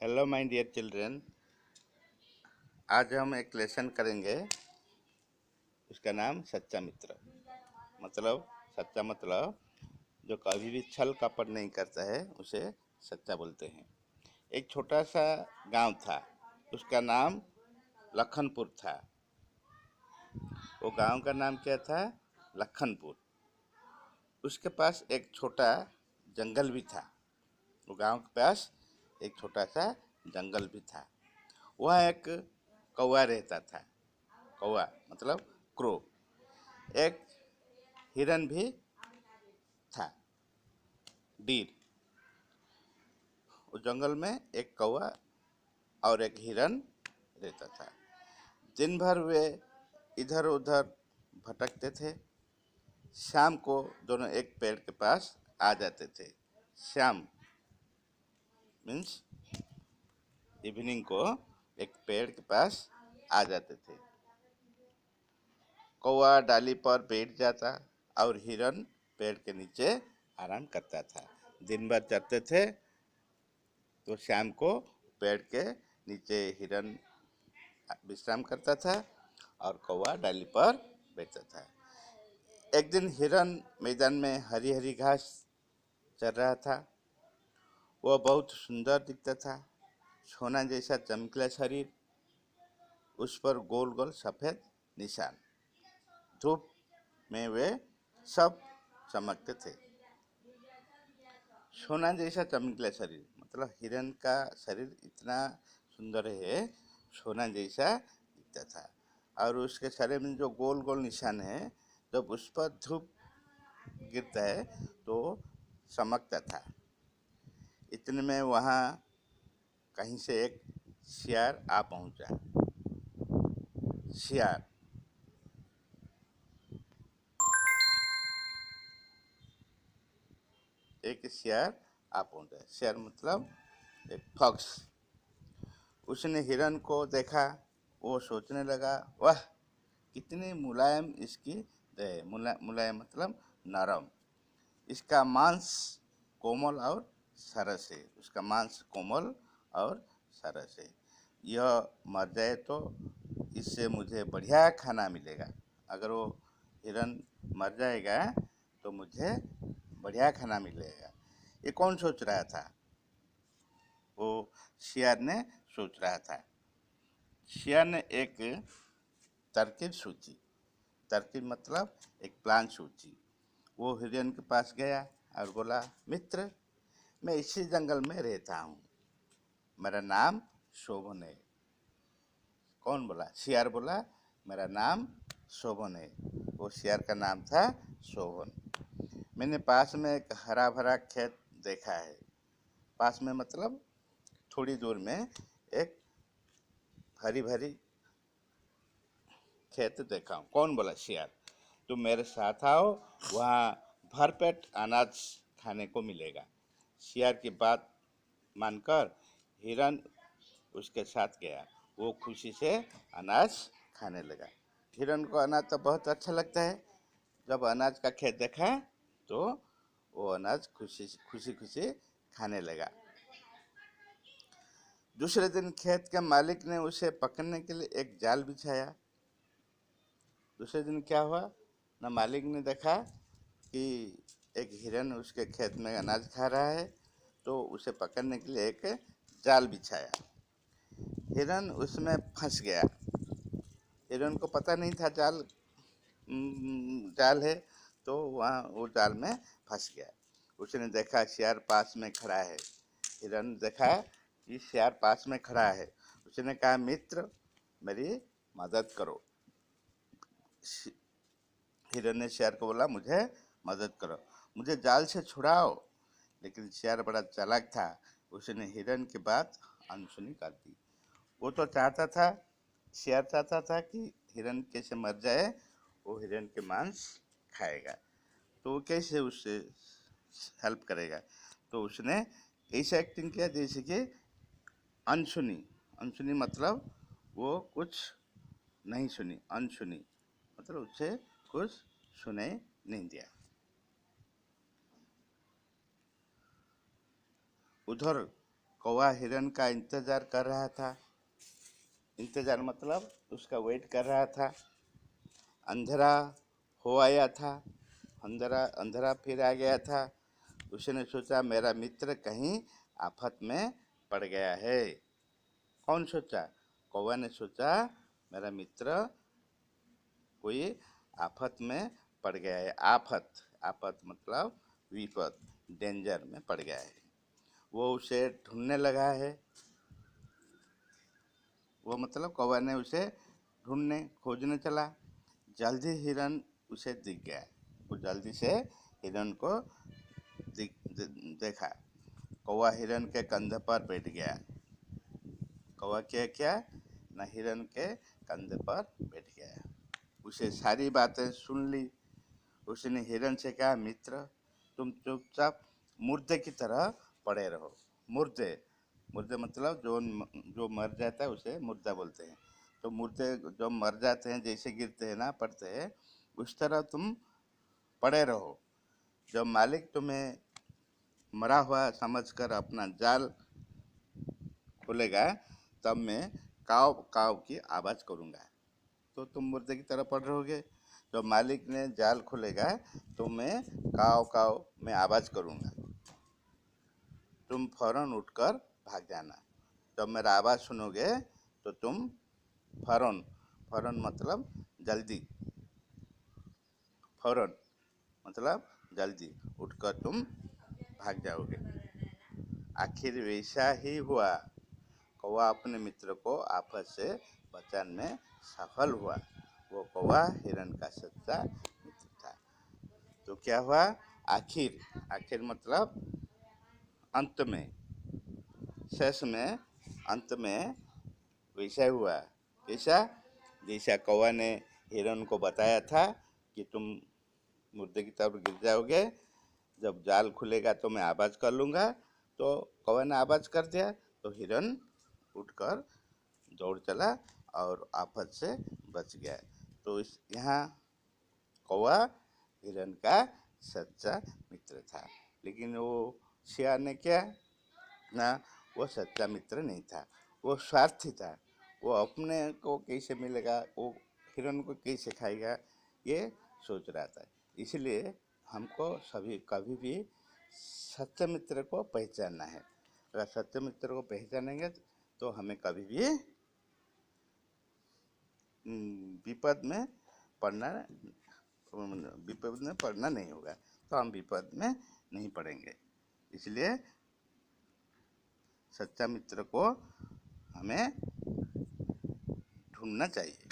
Hello my dear children. आज हम एक लेसन करेंगे। उसका नाम सच्चा मित्र। मतलब सच्चा मतलब जो कभी भी छल कपट नहीं करता है उसे सच्चा बोलते हैं। एक छोटा सा गांव था, उसका नाम लखनपुर था। वो गांव का नाम क्या था? लखनपुर। उसके पास एक छोटा जंगल भी था। वो गांव के पास एक छोटा सा जंगल भी था। वहाँ एक कौवा रहता था। कौवा मतलब क्रो। एक हिरन भी था, डीर। उस जंगल में एक कौवा और एक हिरन रहता था। दिन भर वे इधर उधर भटकते थे। शाम को दोनों एक पेड़ के पास आ जाते थे। शाम मीन्स इवनिंग को एक पेड़ के पास आ जाते थे। कौवा डाली पर बैठ जाता और हिरन पेड़ के नीचे आराम करता था। दिन भर चरते थे तो शाम को पेड़ के नीचे हिरन विश्राम करता था और कौवा डाली पर बैठता था। एक दिन हिरन मैदान में हरी हरी घास चर रहा था। वह बहुत सुंदर दिखता था। सोना जैसा चमकीला शरीर, उस पर गोल गोल सफ़ेद निशान। धूप में वे सब चमकते थे। सोना जैसा चमकीला शरीर मतलब हिरन का शरीर इतना सुंदर है, सोना जैसा दिखता था। और उसके शरीर में जो गोल गोल निशान है, जब उस पर धूप गिरता है तो चमकता था। इतने में वहाँ कहीं से एक सियार आ पहुँचा। सियार एक सियार आ पहुँचा। सियार मतलब एक फॉक्स। उसने हिरन को देखा। वो सोचने लगा, वाह कितनी मुलायम इसकी देह। मुलायम मतलब नरम। इसका मांस कोमल और सरस है। उसका मांस कोमल और सरस है। यह मर जाए तो इससे मुझे बढ़िया खाना मिलेगा। अगर वो हिरन मर जाएगा तो मुझे बढ़िया खाना मिलेगा। ये कौन सोच रहा था? वो सियार ने सोच रहा था। सियार ने एक तरकीब सोची। तरकीब मतलब एक प्लान सोची। वो हिरन के पास गया और बोला, मित्र, मैं इसी जंगल में रहता हूँ। मेरा नाम शोभन है। कौन बोला? सियार बोला, मेरा नाम शोभन है। वो सियार का नाम था शोभन। मैंने पास में एक हरा भरा खेत देखा है। पास में मतलब थोड़ी दूर में एक हरी भरी खेत देखा हूँ। कौन बोला? सियार। तुम मेरे साथ आओ, वहाँ भरपेट अनाज खाने को मिलेगा। सियार की बात मानकर हिरन उसके साथ गया। वो खुशी से अनाज खाने लगा। हिरन को अनाज तो बहुत अच्छा लगता है। जब अनाज का खेत देखा तो वो अनाज खुशी खुशी खाने लगा। दूसरे दिन खेत के मालिक ने उसे पकड़ने के लिए एक जाल बिछाया। दूसरे दिन क्या हुआ ना, मालिक ने देखा कि एक हिरन उसके खेत में अनाज खा रहा है, तो उसे पकड़ने के लिए एक जाल बिछाया। हिरन उसमें फंस गया। हिरन को पता नहीं था जाल है, तो वहाँ वो जाल में फंस गया। उसने देखा सियार पास में खड़ा है। हिरन देखा कि सियार पास में खड़ा है। उसने कहा, मित्र, मेरी मदद करो। हिरन ने सियार को बोला, मुझे मदद करो, मुझे जाल से छुड़ाओ। लेकिन सियार बड़ा चालाक था। उसने हिरन की बात अनसुनी कर दी। वो तो चाहता था, सियार चाहता था कि हिरन कैसे मर जाए, वो हिरन के मांस खाएगा, तो वो कैसे उससे हेल्प करेगा। तो उसने ऐसा एक्टिंग किया जैसे कि अनसुनी। अनसुनी मतलब वो कुछ नहीं सुनी। अनसुनी मतलब उससे कुछ सुनाई नहीं दिया। उधर कौवा हिरन का इंतजार कर रहा था। इंतजार मतलब उसका वेट कर रहा था। अंधेरा हो आया था, अंधेरा अंधेरा फिर आ गया था। उसने सोचा मेरा मित्र कहीं आफत में पड़ गया है। कौन सोचा? कौवा ने सोचा मेरा मित्र कोई आफत में पड़ गया है। आफत, आफत मतलब विपद, डेंजर में पड़ गया है। वो उसे ढूंढने लगा है। वो मतलब कौवा ने उसे ढूंढने खोजने चला। जल्दी हिरन उसे दिख गया। वो जल्दी से हिरन को देखा। कौवा हिरन के कंधे पर बैठ गया। कौवा क्या क्या ना हिरन के कंधे पर बैठ गया। उसे सारी बातें सुन ली। उसने हिरन से कहा मित्र, तुम चुपचाप मुर्दे की तरह पड़े रहो। मुर्दे, मुर्दे मतलब जो मर जाता है उसे मुर्दा बोलते हैं। तो मुर्दे जो मर जाते हैं, जैसे गिरते हैं ना, पड़ते हैं, उस तरह तुम पड़े रहो। जब मालिक तुम्हें मरा हुआ समझकर अपना जाल खोलेगा तब मैं काव काव की आवाज़ करूँगा। तो तुम मुर्दे की तरह पड़ रहोगे। जब मालिक ने जाल खोलेगा तो मैं काव काव में आवाज़ करूँगा। तुम फौरन उठकर भाग जाना। जब मेरा आवाज़ सुनोगे तो तुम फौरन, फौरन मतलब जल्दी, फौरन मतलब जल्दी उठकर तुम भाग जाओगे। आखिर वैसा ही हुआ। कौवा अपने मित्र को आफत से बचाने में सफल हुआ। वो कौवा हिरन का सच्चा मित्र था। तो क्या हुआ? आखिर, आखिर मतलब अंत में, शेष में, अंत में वैसा हुआ। कैसा? जैसा कौवा ने हिरन को बताया था कि तुम मुर्दे की तरफ गिर जाओगे, जब जाल खुलेगा तो मैं आवाज़ कर लूँगा। तो कौवा ने आवाज़ कर दिया तो हिरन उठकर दौड़ चला और आफत से बच गया। तो इस यहाँ कौवा हिरन का सच्चा मित्र था। लेकिन वो शेर ने क्या ना, वो सच्चा मित्र नहीं था, वो स्वार्थी था। वो अपने को कैसे मिलेगा, वो हिरन को कैसे खाएगा, ये सोच रहा था। इसलिए हमको सभी कभी भी सच्चे मित्र को पहचानना है। अगर सच्चे मित्र को पहचानेंगे तो हमें कभी भी विपद में पड़ना विपद में पड़ना नहीं होगा। तो हम विपद में नहीं पड़ेंगे। इसलिए सच्चा मित्र को हमें ढूंढना चाहिए।